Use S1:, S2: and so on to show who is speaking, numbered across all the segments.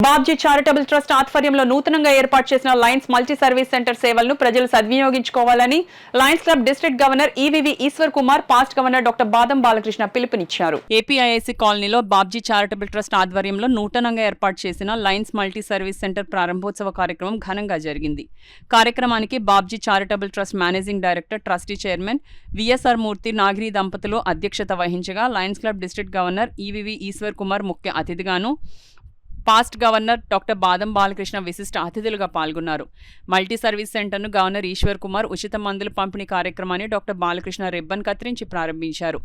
S1: Babji charitable trust ఆధ్వర్యంలో నూతనంగా ఏర్పాటు చేసిన లయన్స్ మల్టీ సర్వీస్ సెంటర్ సేవలను ప్రజలు సద్వినియోగించుకోవాలని lions club district governor EVV Eshwar Kumar, past governor doctor Badam Balakrishna పిలుపునిచ్చారు. ఏపీఐఐసీ కాలనీలో బాబ్జీ చారిటబుల్ ట్రస్ట్ ఆధ్వర్యంలో నూతనంగా ఏర్పాటు చేసిన లయన్స్ మల్టీ సర్వీస్ సెంటర్ ప్రారంభోత్సవ కార్యక్రమం ఘనంగా జరిగింది. కార్యక్రమానికి Babji charitable trust managing director, trustee chairman V S R Murthy, Nagini దంపతులు అధ్యక్షత వహించగా lions club district governor EVV Eshwar Kumar ముఖ్య అతిథిగాను, past governor doctor Badam Balakrishna విశిష్ట అతిథులుగా పాల్గొన్నారు. మల్టీ సర్వీస్ సెంటర్ను గవర్నర్ ఈశ్వర్ కుమార్ ఉచిత మందుల పంపిణీ కార్యక్రమాన్ని డాక్టర్ బాలకృష్ణ రిబ్బన్ కత్తిరించి ప్రారంభించారు.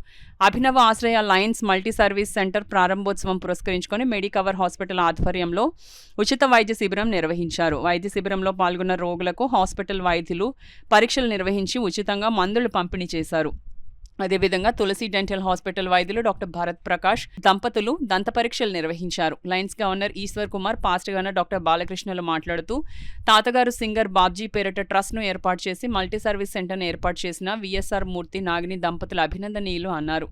S1: అభినవ ఆశ్రయ లయన్స్ మల్టీ సర్వీస్ సెంటర్ ప్రారంభోత్సవం పురస్కరించుకొని మెడికవర్ హాస్పిటల్ ఆధ్వర్యంలో ఉచిత వైద్య శిబిరం నిర్వహించారు. వైద్య శిబిరంలో పాల్గొన్న రోగులకు హాస్పిటల్ వైద్యులు పరీక్షలు నిర్వహించి ఉచితంగా మందులు పంపిణీ చేశారు. అదేవిధంగా తులసి డెంటల్ హాస్పిటల్ వైద్యులు డాక్టర్ భారత్ ప్రకాష్ దంపతులు దంత పరీక్షలు నిర్వహించారు. Lions governor Eshwar Kumar, past governor doctor బాలకృష్ణలు మాట్లాడుతూ తాతగారు సింగర్ బాబ్జీ పేరిట ట్రస్ట్ను ఏర్పాటు చేసి మల్టీ సర్వీస్ సెంటర్ను ఏర్పాటు చేసిన విఎస్ఆర్ మూర్తి, నాగిని దంపతులు అభినందనీయులు అన్నారు.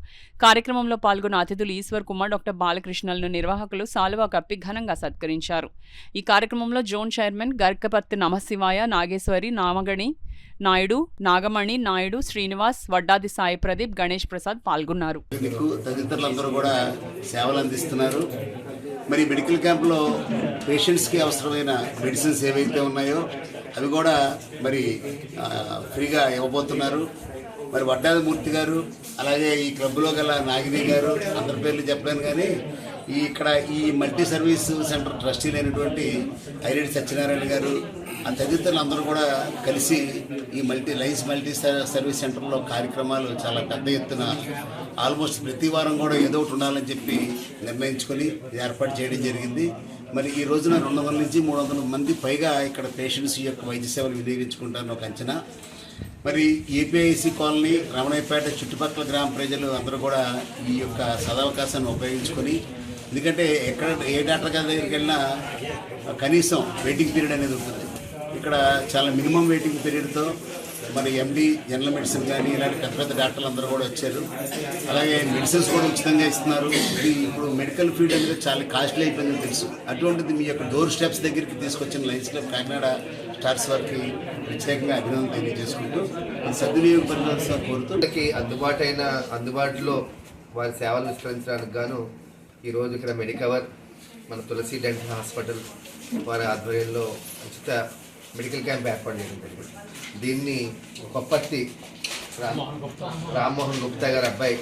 S1: కార్యక్రమంలో పాల్గొన్న అతిథులు ఈశ్వర్ కుమార్, డాక్టర్ బాలకృష్ణలను నిర్వాహకులు సాలువా కప్పి ఘనంగా సత్కరించారు. ఈ కార్యక్రమంలో జోన్ చైర్మన్ గర్కపత్తి నమశివాయ, నాగేశ్వరి, నామగణి నాయుడు, నాగమణి నాయుడు, శ్రీనివాస్, వడ్డాది సాయి ప్రదీప్, గణేష్ ప్రసాద్ పాల్గొన్నారు.
S2: తదితరులందరూ కూడా సేవలు అందిస్తున్నారు. మరి మెడికల్ క్యాంప్లో పేషెంట్స్కి అవసరమైన మెడిసిన్స్ ఏవైతే ఉన్నాయో అవి కూడా మరి ఫ్రీగా ఇవ్వబోతున్నారు. మరి వడ్డాది మూర్తి గారు, అలాగే ఈ క్లబ్లో గల నాగిని గారు, అందరి పేర్లు చెప్పలేను కానీ ఇక్కడ ఈ మల్టీ సర్వీస్ సెంటర్ ట్రస్టీలు అయినటువంటి ఐరెడ్డి సత్యనారాయణ గారు, ఆ తదితరులు అందరూ కూడా కలిసి ఈ లయన్స్ మల్టీ సర్వీస్ సెంటర్లో కార్యక్రమాలు చాలా పెద్ద ఎత్తున ఆల్మోస్ట్ ప్రతి వారం కూడా ఏదో ఒకటి ఉండాలని చెప్పి నిర్ణయించుకొని ఏర్పాటు చేయడం జరిగింది. మరి ఈ రోజున 200 నుంచి 300 మంది పైగా ఇక్కడ పేషెంట్స్ యొక్క వైద్య సేవలు వినియోగించుకుంటారని ఒక అంచనా. మరి ఏపీఐసీ కాలనీ, రమణయ్యపేట చుట్టుపక్కల గ్రామ ప్రజలు అందరూ కూడా ఈ యొక్క సదవకాశాన్ని ఉపయోగించుకొని, ఎందుకంటే ఎక్కడ ఏ డాక్టర్ గారి దగ్గరికి వెళ్ళినా కనీసం వెయిటింగ్ పీరియడ్ అనేది ఉంటుంది. ఇక్కడ చాలా మినిమం వెయిటింగ్ పీరియడ్తో మరి ఎండి, జనరల్ మెడిసిన్ కానీ ఇలాంటి పెద్ద పెద్ద డాక్టర్లు అందరూ కూడా వచ్చారు. అలాగే మెడిసిన్స్ కూడా ఉచితంగా ఇస్తున్నారు. ఇది ఇప్పుడు మెడికల్ ఫీల్డ్ అనేది చాలా కాస్ట్లీ అయిపోయిందని తెలుసు. అటువంటిది మీ యొక్క డోర్ స్టెప్స్ దగ్గరికి తీసుకొచ్చిన లయన్స్ క్లబ్ కాకినాడ స్టార్స్ వారికి ప్రత్యేకంగా అభినందన తెలియజేసుకుంటూ సద్వినియోగపరచాల్సిన కోరుతూ
S3: అందుబాటులో వారి సేవలు విస్తరించడానికి గాను ఈరోజు ఇక్కడ మెడికవర్, మన తులసి డెంటల్ హాస్పిటల్ వారి ఆధ్వర్యంలో ఉచిత మెడికల్ క్యాంప్ ఏర్పాటు చేయడం జరిగింది. దీన్ని కొప్పర్తి రామ్మోహన్ గుప్తా గారి అబ్బాయి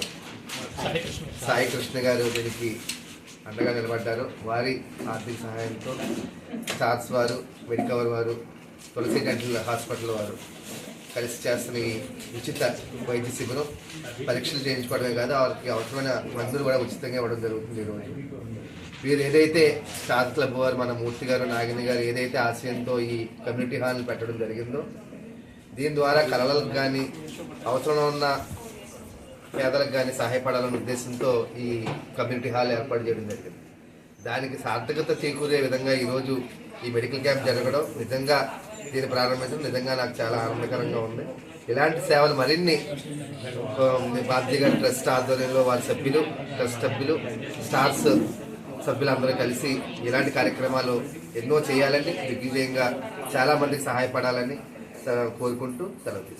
S3: సాయి కృష్ణ గారు దీనికి అండగా నిలబడ్డారు. వారి ఆర్థిక సహాయంతో స్టార్స్ వారు, మెడికవర్ వారు, తులసి డెంటల్ హాస్పిటల్ వారు కలిసి చేస్తున్న ఈ ఉచిత వైద్య శిబిరం పరీక్షలు చేయించుకోవడమే కాదు, వారికి అవసరమైన మందులు కూడా ఉచితంగా ఇవ్వడం జరుగుతుంది. ఈరోజు వీరు ఏదైతే స్టార్ క్లబ్ వారు, మన మూర్తి గారు, నాగిని గారు ఏదైతే ఆశయంతో ఈ కమ్యూనిటీ హాల్ని పెట్టడం జరిగిందో, దీని ద్వారా కళలకు కానీ అవసరం ఉన్న పేదలకు కానీ సహాయపడాలనే ఉద్దేశంతో ఈ కమ్యూనిటీ హాల్ ఏర్పాటు చేయడం జరిగింది. దానికి సార్థకత చేకూరే విధంగా ఈరోజు ఈ మెడికల్ క్యాంప్ జరగడం, నిజంగా దీన్ని ప్రారంభించడం నిజంగా నాకు చాలా ఆనందకరంగా ఉంది. ఇలాంటి సేవలు మరిన్ని బాబ్జీ గారి ట్రస్ట్ ఆధ్వర్యంలో వారి సభ్యులు, ట్రస్ట్ సభ్యులు, స్టార్స్ సభ్యులందరూ కలిసి ఇలాంటి కార్యక్రమాలు ఎన్నో చేయాలని, దిగ్విజయంగా చాలామందికి సహాయపడాలని కోరుకుంటూ సెలవు తీసుకుంటాం.